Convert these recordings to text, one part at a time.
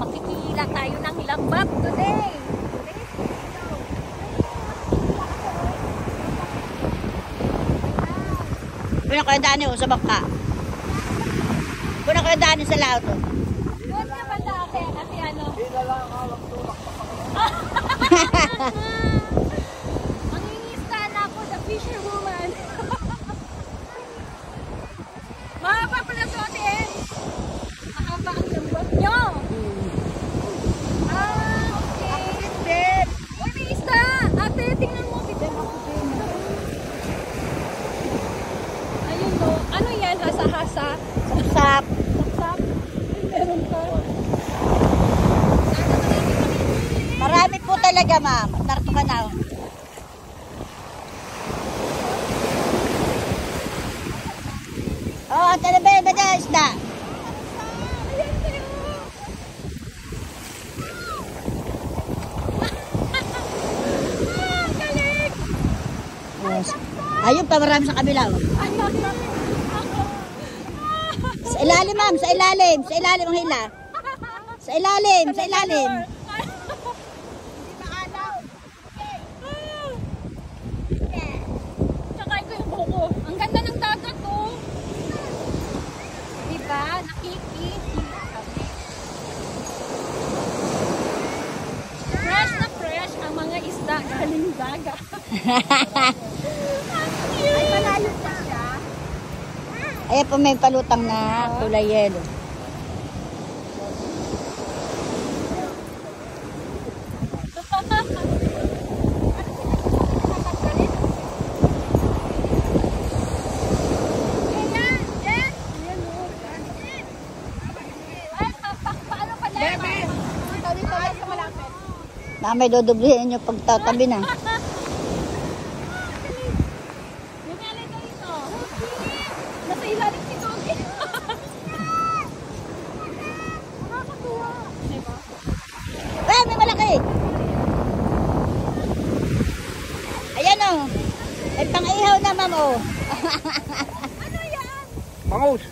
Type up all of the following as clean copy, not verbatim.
makikila tayo ng lambat today. Puna kayo daan sa baka. Puna kayo daan sa laot. Doon ka ba dati? Kasi ano? Mangingista na ako sa fisherwoman. Mahaba pala sa atin. Mahaba ang lambat nyo. Okay. Uy, may isda. Ate, tingnan mo. Ayun o. Ano yan? Hasa-hasa? Sapsap. Sapsap? Meron ka. Marami po talaga, ma'am. Narto ka na. Oh, talaga ba na isda? Ayan kayo. Galing. Yes. Ayun pa, marami sa kabila. Sa ilalim, ma'am. Sa ilalim. Sa ilalim ang hila. Sa ilalim. Sa ilalim. Tsakain ko yung buko. Ang ganda ng dagat oh. Diba? Nakikita kami. Fresh na fresh ang mga isda galing dagat. Ay, malayo pa siya. Ayan po may palutang na kulay yelo. Mamay dodoblihin yung pagtatabi na. Nasa ilalim si Togi. Eh, may malaki! Ayan o. May pang-ihaw na, ma'am o. Ano yan? Bangus!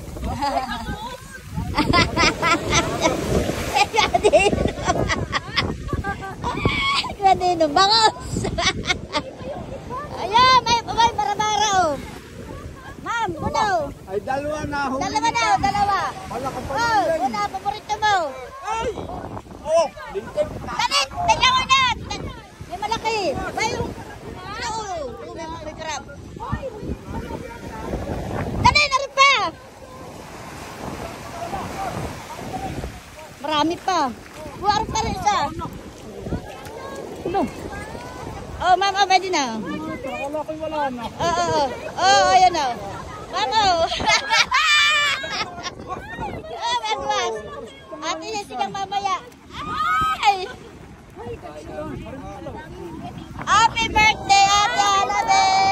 Gradino, bangos! Ayan, may marabara o. Ma'am, uno. Ay, dalawa na huli. Dalawa na o, dalawa. Wala ka pa Oh, rin. una, paborito mo. Ay! Oh, lintik na. Talit, tingnan mo na. May malaki. May crab. Dali, narin pa. Marami pa. Buwar pa rin isa. Ano? Oh, ma'am, oh, pwede na. Wala ko wala na. Oh, ayan o. Ma'am, oh. Oh, magwas. Ate niya sigang mamaya. Ay! Happy birthday, Ate Alabay!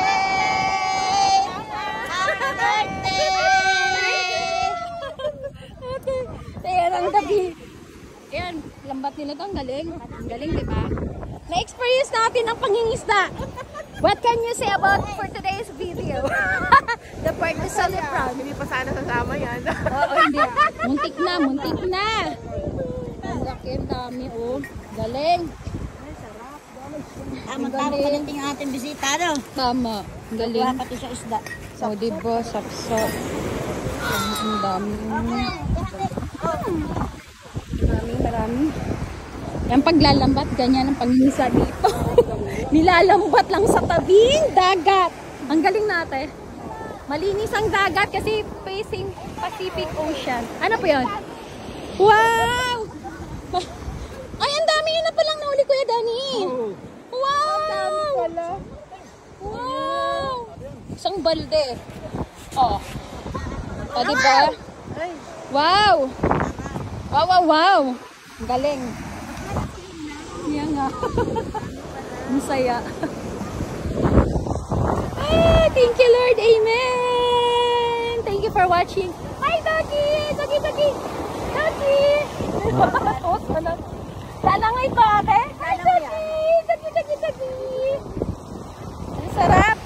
Happy birthday! Ayan, ang gabi. Ayan, lambat nila to. Ang galing. Ang galing, di ba? Na-experience natin ang pangingisda. What can you say about for today's video? The part to celebrate. Hindi pa sana sasama yan. Oo, hindi. Muntik na, muntik na. Ang laki, ang dami, oh. Galing. Tama-tama pa natin yung ating bisita, no? Tama. Ang galing. Wala pati sa isda. O, diba? Sapsap. Ang dami. Marami. Yung paglalambat, ganyan ang pangingisa dito. Nilalambat lang sa tabing dagat. Ang galing natin. Malinis ang dagat kasi facing Pacific Ocean. Ano po yun? Wow! Ay, ang dami yun na palang nahuli, Kuya Danny. Wow! Wow! Isang balde. Oh. O, diba? Wow! Wow, wow, wow! Galing. Yan nga. Ang saya. Ah, thank you, Lord. Amen. Thank you for watching. Hi, Doggy! Doggy, Doggy! Doggy! Sana nga ito, ate? Hi, Doggy! Doggy, Doggy, Doggy! Ang sarap.